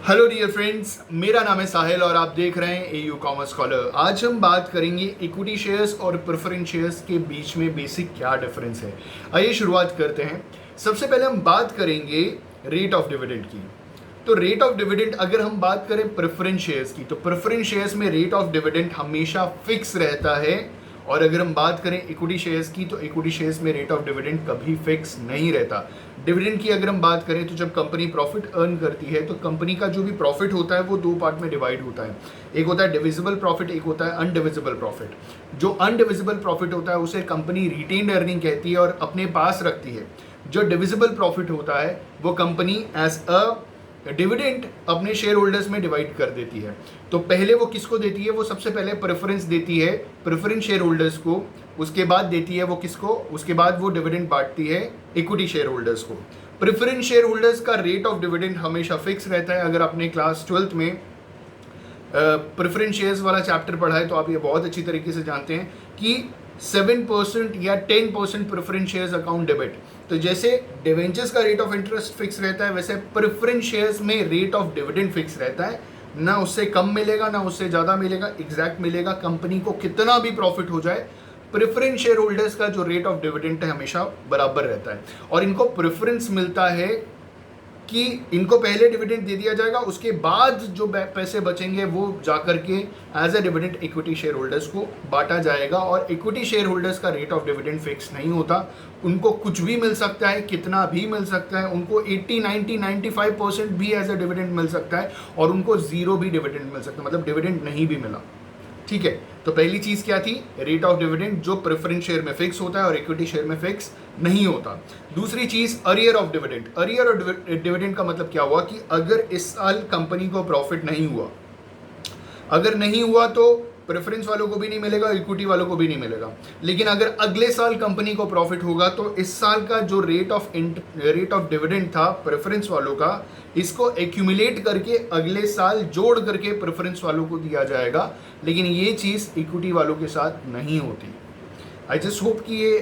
Hello dear friends, मेरा नाम है साहिल और आप देख रहे हैं एयू कॉमर्स स्कॉलर। आज हम बात करेंगे इक्विटी शेयर्स और प्रेफरेंस शेयर्स के बीच में बेसिक क्या डिफरेंस है। आइए शुरुआत करते हैं। सबसे पहले हम बात करेंगे रेट ऑफ डिविडेंड की। तो रेट ऑफ डिविडेंड अगर हम बात करें प्रेफरेंस शेयर्स की, तो प्रेफरेंस शेयर्स में रेट ऑफ डिविडेंड हमेशा फिक्स रहता है। और अगर हम बात करें इक्विटी शेयर्स की, तो इक्विटी शेयर्स में रेट ऑफ डिविडेंड कभी फिक्स नहीं रहता। डिविडेंड की अगर हम बात करें तो जब कंपनी प्रॉफिट अर्न करती है तो कंपनी का जो भी प्रॉफिट होता है वो दो पार्ट में डिवाइड होता है। एक होता है डिविजिबल प्रॉफिट, एक होता है अनडिविजिबल प्रॉफिट। जो अनडिविजिबल प्रॉफिट होता है उसे कंपनी रिटेन्ड अर्निंग कहती है और अपने पास रखती है। जो डिविजिबल प्रॉफिट होता है वो कंपनी एज अ डिविडेंड अपने शेयर होल्डर्स में डिवाइड कर देती है। तो पहले वो किसको देती है? वो सबसे पहले प्रेफरेंस देती है प्रेफरेंस शेयर होल्डर्स को। उसके बाद देती है वो किसको? उसके बाद वो डिविडेंड बांटती है इक्विटी शेयर होल्डर्स को। प्रेफरेंस शेयर होल्डर्स का रेट ऑफ डिविडेंड हमेशा फिक्स रहता है। अगर आपने क्लास 12th में प्रेफरेंस शेयर्स वाला चैप्टर पढ़ा है तो आप ये बहुत अच्छी तरीके से जानते हैं कि 7% या 10% प्रेफरेंस शेयर्स अकाउंट डेबिट। तो जैसे डिवेंचर्स का रेट ऑफ इंटरेस्ट फिक्स रहता है, वैसे प्रेफरेंस शेयर्स में रेट ऑफ डिविडेंड फिक्स रहता है। ना उससे कम मिलेगा ना उससे ज़्यादा मिलेगा, एग्जैक्ट मिलेगा। कंपनी को कितना भी प्रॉफिट हो जाए, प्रेफरेंस शेयर होल्डर्स का जो रेट ऑफ डिविडेंड है हमेशा बराबर रहता है। और इनको प्रेफरेंस मिलता है कि इनको पहले डिविडेंड दे दिया जाएगा, उसके बाद जो पैसे बचेंगे वो जाकर के as a dividend equity share holders को बांटा जाएगा। और इक्विटी शेयर होल्डर्स का रेट ऑफ डिविडेंड फिक्स नहीं होता। उनको कुछ भी मिल सकता है, कितना भी मिल सकता है। उनको 80, 90, 95% भी एज अ डिविडेंड मिल सकता है और उनको जीरो भी डिविडेंड मिल सकता है, मतलब डिविडेंड नहीं भी मिला। ठीक है, तो पहली चीज क्या थी? रेट ऑफ डिविडेंड जो प्रेफरेंस शेयर में फिक्स होता है और इक्विटी शेयर में फिक्स नहीं होता। दूसरी चीज arrear of dividend. Arrear of dividend का मतलब क्या हुआ कि अगर इस साल कंपनी को प्रॉफिट नहीं हुआ, अगर नहीं हुआ तो प्रेफरेंस वालों को भी नहीं मिलेगा, इक्विटी वालों को भी नहीं मिलेगा। लेकिन अगर अगले साल कंपनी को प्रॉफिट होगा तो इस साल का जो रेट ऑफ डिविडेंड था प्रेफरेंस वालों का, इसको एक्यूमुलेट करके अगले साल जोड़ करके प्रेफरेंस वालों को दिया जाएगा। लेकिन ये चीज़ इक्विटी वालों के साथ नहीं होती। आई जस्ट होप कि ये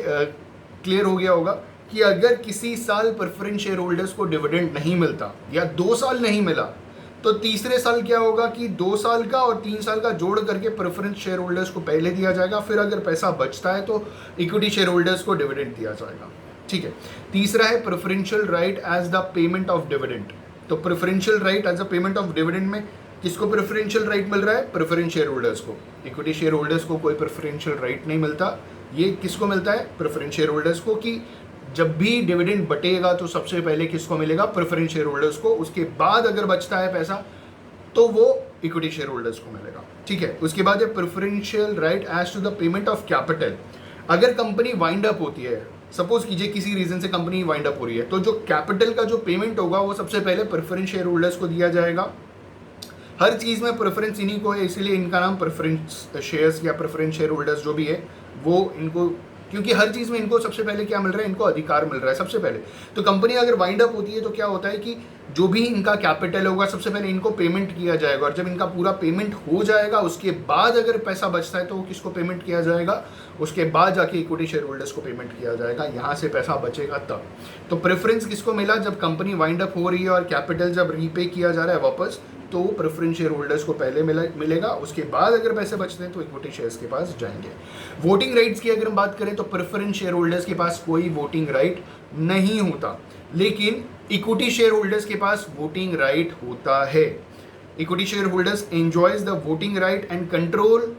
क्लियर हो गया होगा कि अगर किसी साल प्रेफरेंस शेयर होल्डर्स को डिविडेंड नहीं मिलता या 2 साल नहीं मिला, तो तीसरे साल क्या होगा कि 2 साल का और 3 साल का जोड़ करके प्रेफरेंस शेयर होल्डर्स को पहले दिया जाएगा। फिर अगर पैसा बचता है तो इक्विटी शेयर होल्डर्स को डिविडेंड दिया जाएगा। ठीक है। तीसरा है preferential right as the payment of dividend. तो preferential right as a payment of dividend में किसको प्रेफरेंशियल राइट मिल रहा है? प्रेफरेंस शेयर होल्डर्स को। इक्विटी शेयर होल्डर्स को कोई प्रेफरेंशियल राइट नहीं मिलता। ये किसको मिलता है? प्रेफरेंस शेयर होल्डर्स को, कि जब भी डिविडेंड बटेगा तो सबसे पहले किसको मिलेगा? प्रेफरेंस शेयर होल्डर्स को। उसके बाद अगर बचता है पैसा तो वो इक्विटी शेयर होल्डर्स को मिलेगा। ठीक है। उसके बाद है preferential right as to the payment of capital. अगर कंपनी वाइंड अप होती है, सपोज कीजिए किसी रीजन से कंपनी वाइंड अप हो रही है, तो जो कैपिटल का जो पेमेंट होगा वो सबसे पहले प्रेफरेंस शेयर होल्डर्स को दिया जाएगा। हर चीज़ में प्रेफरेंस इन्हीं को है, इसीलिए इनका नाम प्रेफरेंस शेयर्स या प्रेफरेंस शेयर होल्डर्स जो भी है वो इनको, क्योंकि हर चीज़ में इनको सबसे पहले क्या मिल रहा है? इनको अधिकार मिल रहा है सबसे पहले। तो कंपनी अगर वाइंड अप होती है तो क्या होता है कि जो भी इनका कैपिटल होगा सबसे पहले इनको पेमेंट किया जाएगा। और जब इनका पूरा पेमेंट हो जाएगा उसके बाद अगर पैसा बचता है तो वो किसको पेमेंट किया जाएगा? उसके बाद जाके इक्विटी शेयर होल्डर्स को पेमेंट किया जाएगा। यहाँ से पैसा बचेगा तब। तो प्रेफरेंस किसको मिला? जब कंपनी वाइंड अप हो रही है और कैपिटल जब रीपे किया जा रहा है वापस, तो प्रेफरेंस शेयर होल्डर्स को पहले मिलेगा। उसके बाद अगर पैसे बचते हैं तो इक्विटी शेयर्स के पास जाएंगे। वोटिंग राइट्स की अगर हम बात करें तो प्रेफरेंस शेयर होल्डर्स के पास कोई वोटिंग राइट नहीं होता, लेकिन इक्विटी शेयर होल्डर्स के पास वोटिंग राइट होता है। Equity share holders enjoys the voting right and control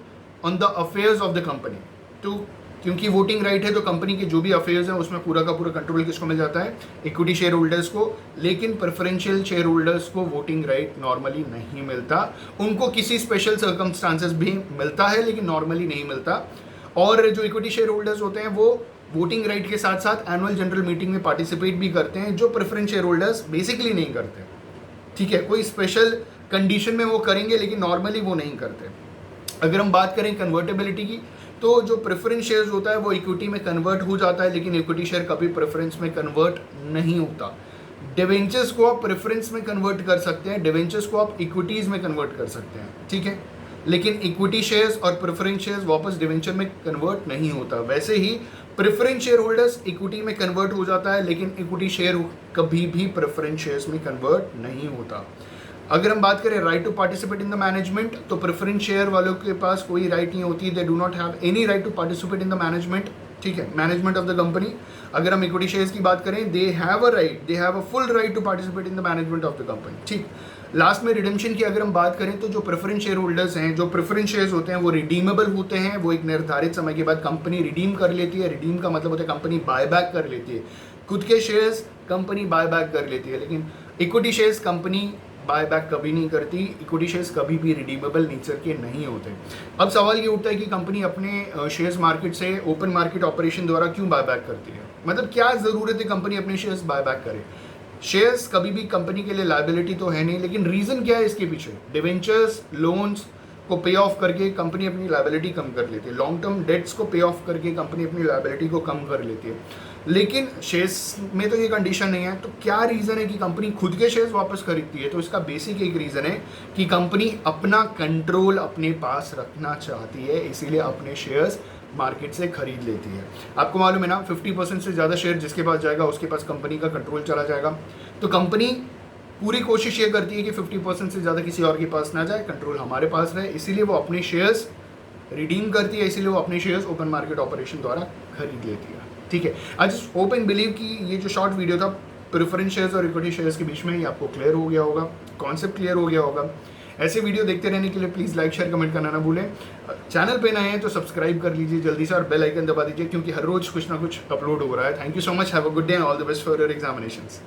on the affairs of the company. तो क्योंकि वोटिंग राइट है तो कंपनी के जो भी अफेयर्स हैं उसमें पूरा का पूरा कंट्रोल किसको मिल जाता है? इक्विटी शेयर होल्डर्स को। लेकिन प्रेफरेंशियल शेयर होल्डर्स को वोटिंग राइट नॉर्मली नहीं मिलता। उनको किसी स्पेशल सर्कमस्टांसेस भी मिलता है लेकिन नॉर्मली नहीं मिलता। और जो इक्विटी शेयर होल्डर्स होते हैं वो वोटिंग राइट के साथ साथ एनुअल जनरल मीटिंग में पार्टिसिपेट भी करते हैं, जो प्रेफरेंस शेयर होल्डर्स बेसिकली नहीं करते। ठीक है, कोई स्पेशल कंडीशन में वो करेंगे लेकिन नॉर्मली वो नहीं करते। अगर हम बात करें कन्वर्टेबिलिटी की, तो जो प्रेफरेंस शेयर्स होता है वो इक्विटी में कन्वर्ट हो जाता है, लेकिन इक्विटी शेयर कभी प्रेफरेंस में कन्वर्ट नहीं होता। डिवेंचर्स को आप प्रेफरेंस में कन्वर्ट कर सकते हैं, डिवेंचर्स को आप इक्विटीज़ में कन्वर्ट कर सकते हैं। ठीक है, लेकिन इक्विटी शेयर्स और प्रेफरेंस शेयर्स वापस डिवेंचर में कन्वर्ट नहीं होता। वैसे ही प्रेफरेंस शेयर होल्डर्स इक्विटी में कन्वर्ट हो जाता है, लेकिन इक्विटी शेयर कभी भी प्रेफरेंस शेयर्स में कन्वर्ट नहीं होता। अगर हम बात करें right to participate in the management, तो प्रेफरेंस शेयर वालों के पास कोई राइट नहीं होती, they do not have any right to participate in the management, ठीक है, मैनेजमेंट ऑफ द कंपनी। अगर हम इक्विटी शेयर्स की बात करें, they have a right, they have a full right to participate in the management of the company, ठीक। Last में redemption की अगर हम बात करें, तो जो प्रेफरेंस शेयर होल्डर्स हैं, जो प्रेफरेंस शेयर्स होते हैं वो रिडीमेबल होते हैं, वो एक निर्धारित समय के बाद कंपनी रिडीम कर लेती है। रिडीम का मतलब होता है कंपनी बायबैक कर लेती है, खुद के शेयर्स कंपनी बायबैक कर लेती है, लेकिन इक्विटी शेयर्स कंपनी बायबैक कभी नहीं करती, इक्विटी शेयर्स कभी भी रिडीमेबल नेचर के नहीं होते। अब सवाल ये उठता है कि कंपनी अपने शेयर्स मार्केट से ओपन मार्केट ऑपरेशन द्वारा क्यों बायबैक करती है, मतलब क्या ज़रूरत है कंपनी अपने शेयर्स बायबैक करे। शेयर्स कभी भी कंपनी के लिए लायबिलिटी तो है नहीं, लेकिन रीज़न क्या है इसके पीछे, डिवेंचर्स लोन्स को पे ऑफ करके कंपनी अपनी लायबिलिटी कम कर लेती है, लॉन्ग टर्म डेट्स को पे ऑफ करके कंपनी अपनी लायबिलिटी को कम कर लेती है। लेकिन शेयर्स में तो ये कंडीशन नहीं है, तो क्या रीज़न है कि कंपनी खुद के शेयर्स वापस खरीदती है। तो इसका बेसिक एक रीज़न है कि कंपनी अपना कंट्रोल अपने पास रखना चाहती है, इसीलिए अपने शेयर्स मार्केट से खरीद लेती है। आपको मालूम है ना, 50% से ज़्यादा शेयर जिसके पास जाएगा उसके पास कंपनी का कंट्रोल चला जाएगा। तो कंपनी पूरी कोशिश ये करती है कि 50% से ज़्यादा किसी और के पास ना जाए, कंट्रोल हमारे पास रहे, इसीलिए वो अपने शेयर्स रिडीम करती है, इसीलिए वो अपने शेयर्स ओपन मार्केट ऑपरेशन द्वारा खरीद लेती है, ठीक है। I just hope and believe कि ये जो शॉर्ट वीडियो था प्रेफरेंस शेयर्स और इक्विटी शेयर्स के बीच में, ये आपको क्लियर हो गया होगा, कॉन्सेप्ट क्लियर हो गया होगा। ऐसे वीडियो देखते रहने के लिए प्लीज़ लाइक शेयर कमेंट करना ना भूलें। चैनल पे नए हैं तो सब्सक्राइब कर लीजिए जल्दी से और बेल आइकन दबा दीजिए, क्योंकि हर रोज़ कुछ ना कुछ अपलोड हो रहा है। Thank you so much, have a good day, all the best for your examinations.